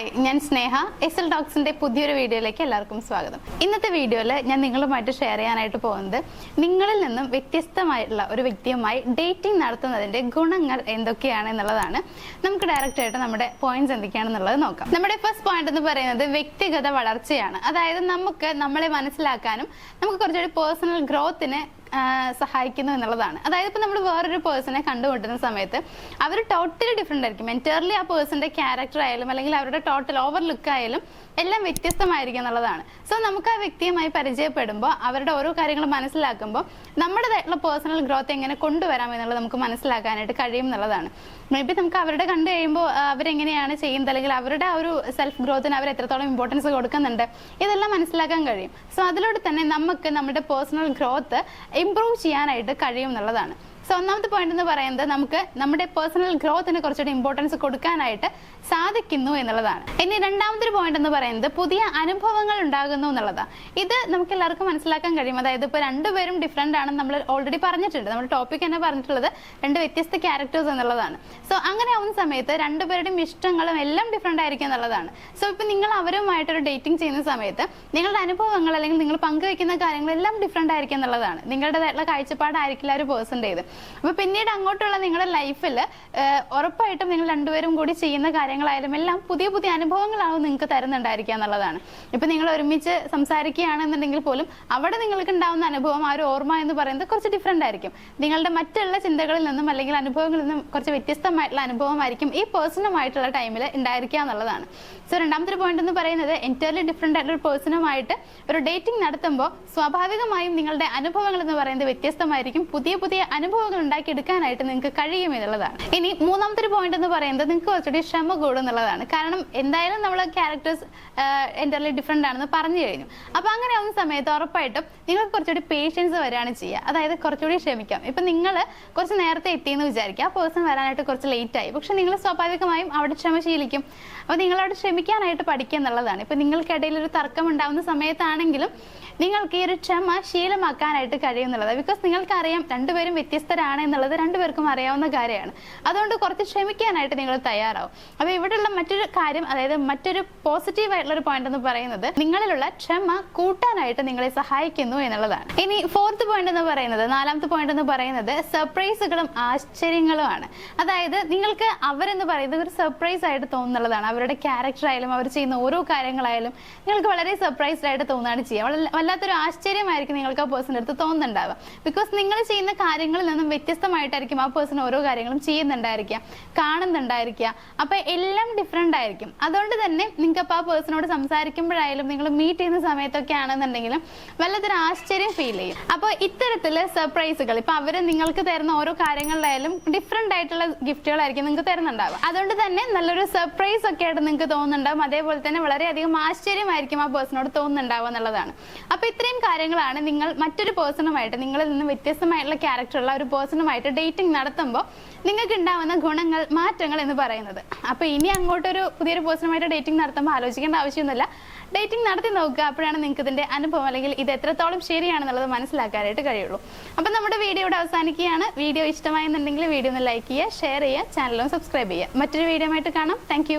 Hi, ഞാൻ സ്നേഹ. SL ടോക്സിന്റെ പുതിയൊരു വീഡിയോയിലേക്ക് എല്ലാവർക്കും സ്വാഗതം. ഇന്നത്തെ വീഡിയോയിൽ ഞാൻ നിങ്ങളുമായിട്ട് ഷെയർ ചെയ്യാനായിട്ട് പോകുന്നത് നിങ്ങളിൽ നിന്നും വ്യത്യസ്തമായിട്ടുള്ള ഒരു വ്യക്തിയുമായി ഡേറ്റിംഗ് നടത്തുന്നതിന്റെ ഗുണങ്ങൾ എന്തൊക്കെയാണ് എന്നുള്ളതാണ്. നമുക്ക് ഡയറക്റ്റ് ആയിട്ട് നമ്മുടെ പോയിന്റ്സ് എന്തൊക്കെയാണെന്നുള്ളത് നോക്കാം. നമ്മുടെ ഫസ്റ്റ് പോയിന്റ് എന്ന് പറയുന്നത് വ്യക്തിഗത വളർച്ചയാണ്. അതായത് നമുക്ക് നമ്മളെ മനസ്സിലാക്കാനും നമുക്ക് കുറച്ചുകൂടി പേഴ്സണൽ ഗ്രോത്തിന് സഹായിക്കുന്നു എന്നുള്ളതാണ്. അതായത് ഇപ്പോൾ നമ്മൾ വേറൊരു പേഴ്സണെ കണ്ടുകൊണ്ടിരുന്ന സമയത്ത് അവർ ടോട്ടലി ഡിഫറെൻ്റ് ആയിരിക്കും. എൻറ്റയർലി ആ പേഴ്സൻ്റെ ക്യാരക്ടർ ആയാലും അല്ലെങ്കിൽ അവരുടെ ടോട്ടൽ ഓവർ ലുക്ക് ആയാലും എല്ലാം വ്യത്യസ്തമായിരിക്കും എന്നുള്ളതാണ്. സോ നമുക്ക് ആ വ്യക്തിയുമായി പരിചയപ്പെടുമ്പോൾ അവരുടെ ഓരോ കാര്യങ്ങൾ മനസ്സിലാക്കുമ്പോൾ നമ്മുടേതായിട്ടുള്ള പേഴ്സണൽ ഗ്രോത്ത് എങ്ങനെ കൊണ്ടുവരാം എന്നുള്ളത് നമുക്ക് മനസ്സിലാക്കാനായിട്ട് കഴിയും എന്നുള്ളതാണ്. മേ ബി നമുക്ക് അവരുടെ കണ്ടു കഴിയുമ്പോൾ അവരെങ്ങനെയാണ് ചെയ്യുന്നത് അല്ലെങ്കിൽ അവരുടെ ആ ഒരു സെൽഫ് ഗ്രോത്തിന് അവർ എത്രത്തോളം ഇമ്പോർട്ടൻസ് കൊടുക്കുന്നുണ്ട് ഇതെല്ലാം മനസ്സിലാക്കാൻ കഴിയും. സോ അതിലൂടെ തന്നെ നമുക്ക് നമ്മുടെ പേഴ്സണൽ ഗ്രോത്ത് ഇംപ്രൂവ് ചെയ്യാനായിട്ട് കഴിയും എന്നുള്ളതാണ്. സോ ഒന്നാമത്തെ പോയിന്റ് എന്ന് പറയുന്നത് നമുക്ക് നമ്മുടെ പേഴ്സണൽ ഗ്രോത്തിന് കുറച്ചുകൂടി ഇമ്പോർട്ടൻസ് കൊടുക്കാനായിട്ട് സാധിക്കുന്നു എന്നുള്ളതാണ്. ഇനി രണ്ടാമത്തെ ഒരു പോയിന്റ് എന്ന് പറയുന്നത് പുതിയ അനുഭവങ്ങൾ ഉണ്ടാകുന്നു എന്നുള്ളതാണ്. ഇത് നമുക്ക് എല്ലാവർക്കും മനസ്സിലാക്കാൻ കഴിയും. അതായത് ഇപ്പോൾ രണ്ടുപേരും ഡിഫറെൻ്റ് ആണെന്ന് നമ്മൾ ഓൾറെഡി പറഞ്ഞിട്ടുണ്ട്. നമ്മുടെ ടോപ്പിക് തന്നെ പറഞ്ഞിട്ടുള്ളത് രണ്ട് വ്യത്യസ്ത ക്യാരക്ടേഴ്സ് എന്നുള്ളതാണ്. സോ അങ്ങനെ ആവുന്ന സമയത്ത് രണ്ടുപേരുടെയും ഇഷ്ടങ്ങളും എല്ലാം ഡിഫറെൻ്റ് ആയിരിക്കും എന്നുള്ളതാണ്. സോ ഇപ്പം നിങ്ങൾ അവരുമായിട്ടൊരു ഡേറ്റിംഗ് ചെയ്യുന്ന സമയത്ത് നിങ്ങളുടെ അനുഭവങ്ങൾ അല്ലെങ്കിൽ നിങ്ങൾ പങ്കുവെക്കുന്ന കാര്യങ്ങളെല്ലാം ഡിഫറെൻ്റ് ആയിരിക്കും എന്നുള്ളതാണ്. നിങ്ങളുടേതായിട്ടുള്ള കാഴ്ചപ്പാടായിരിക്കില്ല ഒരു പേഴ്സൻ്റേത്. അപ്പോൾ പിന്നീട് അങ്ങോട്ടുള്ള നിങ്ങളുടെ ലൈഫിൽ ഉറപ്പായിട്ടും നിങ്ങൾ രണ്ടുപേരും കൂടി ചെയ്യുന്ന കാര്യങ്ങളായാലും എല്ലാം പുതിയ പുതിയ അനുഭവങ്ങളാവും നിങ്ങൾക്ക് തരുന്നുണ്ടായിരിക്കുക എന്നുള്ളതാണ്. ഇപ്പം നിങ്ങൾ ഒരുമിച്ച് സംസാരിക്കുകയാണെന്നുണ്ടെങ്കിൽ പോലും അവിടെ നിങ്ങൾക്ക് ഉണ്ടാകുന്ന അനുഭവം ആ ഒരു ഓർമ്മ എന്ന് പറയുന്നത് കുറച്ച് ഡിഫറെൻ്റ് ആയിരിക്കും. നിങ്ങളുടെ മറ്റുള്ള ചിന്തകളിൽ നിന്നും അല്ലെങ്കിൽ അനുഭവങ്ങളിൽ നിന്നും കുറച്ച് വ്യത്യസ്തമായിട്ടുള്ള അനുഭവമായിരിക്കും ഈ പേഴ്സണുമായിട്ടുള്ള ടൈമിൽ ഉണ്ടായിരിക്കുക എന്നുള്ളതാണ്. സോ രണ്ടാമത്തെ പോയിന്റ് എന്ന് പറയുന്നത് എൻറ്റയർലി ഡിഫറെൻ്റ് ആയിട്ടുള്ള ഒരു പേഴ്സണുമായിട്ട് ഒരു ഡേറ്റിംഗ് നടത്തുമ്പോൾ സ്വാഭാവികമായും നിങ്ങളുടെ അനുഭവങ്ങൾ എന്ന് പറയുന്നത് വ്യത്യസ്തമായിരിക്കും. പുതിയ പുതിയ അനുഭവങ്ങൾ ഉണ്ടാക്കിയെടുക്കാനായിട്ട് നിങ്ങൾക്ക് കഴിയും എന്നുള്ളതാണ്. ഇനി മൂന്നാമത്തെ ഒരു പോയിന്റ് എന്ന് പറയുന്നത് നിങ്ങൾക്ക് കുറച്ചുകൂടി ക്ഷമ കൂടും എന്നുള്ളതാണ്. കാരണം എന്തായാലും നമ്മളെ ക്യാരക്ടേഴ്സ് എൻറ്റയർലി ഡിഫറെൻ്റ് ആണെന്ന് പറഞ്ഞു കഴിഞ്ഞു. അപ്പോൾ അങ്ങനെ ആവുന്ന സമയത്ത് ഉറപ്പായിട്ടും നിങ്ങൾക്ക് കുറച്ചുകൂടി പേഷ്യൻസ് വരികയാണ് ചെയ്യുക. അതായത് കുറച്ചുകൂടി ക്ഷമിക്കാം. ഇപ്പം നിങ്ങൾ കുറച്ച് നേരത്തെ എത്തിയെന്ന് വിചാരിക്കുക, ആ പേഴ്സൺ വരാനായിട്ട് കുറച്ച് ലേറ്റ് ആയി. പക്ഷെ നിങ്ങൾ സ്വാഭാവികമായും അവിടെ ക്ഷമ ശീലിക്കും. അപ്പോൾ നിങ്ങളവിടെ ക്ഷമിക്കാനായിട്ട് പഠിക്കുക എന്നുള്ളതാണ്. ഇപ്പം നിങ്ങൾക്കിടയിൽ ഒരു തർക്കം ഉണ്ടാകുന്ന സമയത്താണെങ്കിലും നിങ്ങൾക്ക് ഈ ഒരു ക്ഷമ ശീലമാക്കാനായിട്ട് കഴിയുന്നുള്ളത്. ബിക്കോസ് നിങ്ങൾക്കറിയാം രണ്ടുപേരും വ്യത്യസ്തരാണ് എന്നുള്ളത് രണ്ടുപേർക്കും അറിയാവുന്ന കാര്യമാണ്. അതുകൊണ്ട് കുറച്ച് ക്ഷമിക്കാനായിട്ട് നിങ്ങൾ തയ്യാറാവും. അപ്പോൾ ഇവിടെയുള്ള മറ്റൊരു കാര്യം, അതായത് മറ്റൊരു പോസിറ്റീവ് ആയിട്ടുള്ള ഒരു പോയിന്റ് എന്ന് പറയുന്നത് നിങ്ങളിലുള്ള ക്ഷമ കൂട്ടാനായിട്ട് നിങ്ങളെ സഹായിക്കുന്നു എന്നുള്ളതാണ്. ഇനി ഫോർത്ത് പോയിന്റ് എന്ന് പറയുന്നത്, നാലാമത്തെ പോയിന്റ് എന്ന് പറയുന്നത് സർപ്രൈസുകളും ആശ്ചര്യങ്ങളുമാണ്. അതായത് നിങ്ങൾക്ക് അവരെന്ന് പറയുന്നത് ഒരു സർപ്രൈസ് ആയിട്ട് തോന്നുന്നുള്ളതാണ്. അവരുടെ ക്യാരക്ടർ ആയാലും അവർ ചെയ്യുന്ന ഓരോ കാര്യങ്ങളായാലും നിങ്ങൾക്ക് വളരെ സർപ്രൈസ്ഡ് ആയിട്ട് തോന്നുകയാണ് ചെയ്യുക. വല്ലാത്തൊരു ആശ്ചര്യമായിരിക്കും നിങ്ങൾക്ക് ആ പേഴ്സണിൻ്റെ അടുത്ത് തോന്നുന്നുണ്ടാവുക. ബിക്കോസ് നിങ്ങൾ ചെയ്യുന്ന കാര്യങ്ങളിൽ നിന്നും വ്യത്യസ്തമായിട്ടായിരിക്കും ആ പേഴ്സൺ ഓരോ കാര്യങ്ങളും ചെയ്യുന്നുണ്ടായിരിക്കുക, കാണുന്നുണ്ടായിരിക്കുക. അപ്പോൾ എല്ലാം ഡിഫറെൻ്റ് ആയിരിക്കും. അതുകൊണ്ട് തന്നെ നിങ്ങൾക്ക് അപ്പോൾ ആ പേഴ്സണോട് സംസാരിക്കുമ്പോഴായാലും നിങ്ങൾ മീറ്റ് ചെയ്യുന്ന സമയത്തൊക്കെ ആണെന്നുണ്ടെങ്കിലും വല്ലതൊരു ആശ്ചര്യം ഫീൽ ചെയ്യും. അപ്പോൾ ഇത്തരത്തിൽ സർപ്രൈസുകൾ ഇപ്പോൾ അവർ നിങ്ങൾക്ക് തരുന്ന ഓരോ കാര്യങ്ങളിലായാലും ഡിഫറെൻ്റ് ആയിട്ടുള്ള ഗിഫ്റ്റുകളായിരിക്കും നിങ്ങൾക്ക് തരുന്നുണ്ടാവുക. അതുകൊണ്ട് തന്നെ നല്ലൊരു സർപ്രൈസ് ഒക്കെ ആയിട്ട് നിങ്ങൾക്ക് തോന്നുന്നുണ്ടാവും. അതേപോലെ തന്നെ വളരെയധികം ആശ്ചര്യമായിരിക്കും ആ പേഴ്സണോട് തോന്നുന്നുണ്ടാവുക എന്നുള്ളതാണ്. അപ്പോൾ ഇത്രയും കാര്യങ്ങളാണ് നിങ്ങൾ മറ്റൊരു പേഴ്സണുമായിട്ട്, നിങ്ങളിൽ നിന്ന് വ്യത്യസ്തമായിട്ടുള്ള ക്യാരക്ടറുള്ള ഒരു പേഴ്സണുമായിട്ട് ഡേറ്റിംഗ് നടത്തുമ്പോൾ നിങ്ങൾക്ക് ഉണ്ടാവുന്ന ഗുണങ്ങൾ, മാറ്റങ്ങൾ എന്ന് പറയുന്നത്. അപ്പോൾ ഇനി അങ്ങോട്ടൊരു പുതിയൊരു പേഴ്സണുമായിട്ട് ഡേറ്റിംഗ് നടത്തുമ്പോൾ ആലോചിക്കേണ്ട ആവശ്യമൊന്നുമില്ല. ഡേറ്റിംഗ് നടത്തി നോക്കുക. അപ്പോഴാണ് നിങ്ങൾക്ക് ഇതിൻ്റെ അനുഭവം അല്ലെങ്കിൽ ഇത് എത്രത്തോളം ശരിയാണെന്നുള്ളത് മനസ്സിലാക്കാനായിട്ട് കഴിയുള്ളൂ. അപ്പോൾ നമ്മുടെ വീഡിയോ ഇവിടെ അവസാനിക്കുകയാണ്. വീഡിയോ ഇഷ്ടമായെന്നുണ്ടെങ്കിൽ വീഡിയോ ഒന്ന് ലൈക്ക് ചെയ്യുക, ഷെയർ ചെയ്യുക, ചാനലും സബ്സ്ക്രൈബ് ചെയ്യുക. മറ്റൊരു വീഡിയോ ആയിട്ട് കാണാം. താങ്ക്